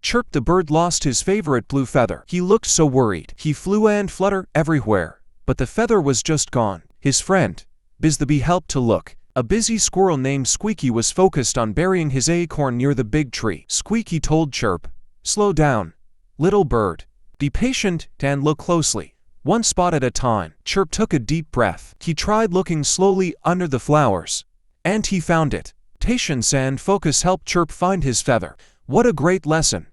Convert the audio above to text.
Chirp the bird lost his favorite blue feather. He looked so worried. He flew and fluttered everywhere, but the feather was just gone. His friend, Bizz the bee, helped to look. A busy squirrel named Squeaky was focused on burying his acorn near the big tree. Squeaky told Chirp, "Slow down, little bird. Be patient and look closely, one spot at a time." Chirp took a deep breath. He tried looking slowly under the flowers, and he found it. Patience and focus helped Chirp find his feather. What a great lesson!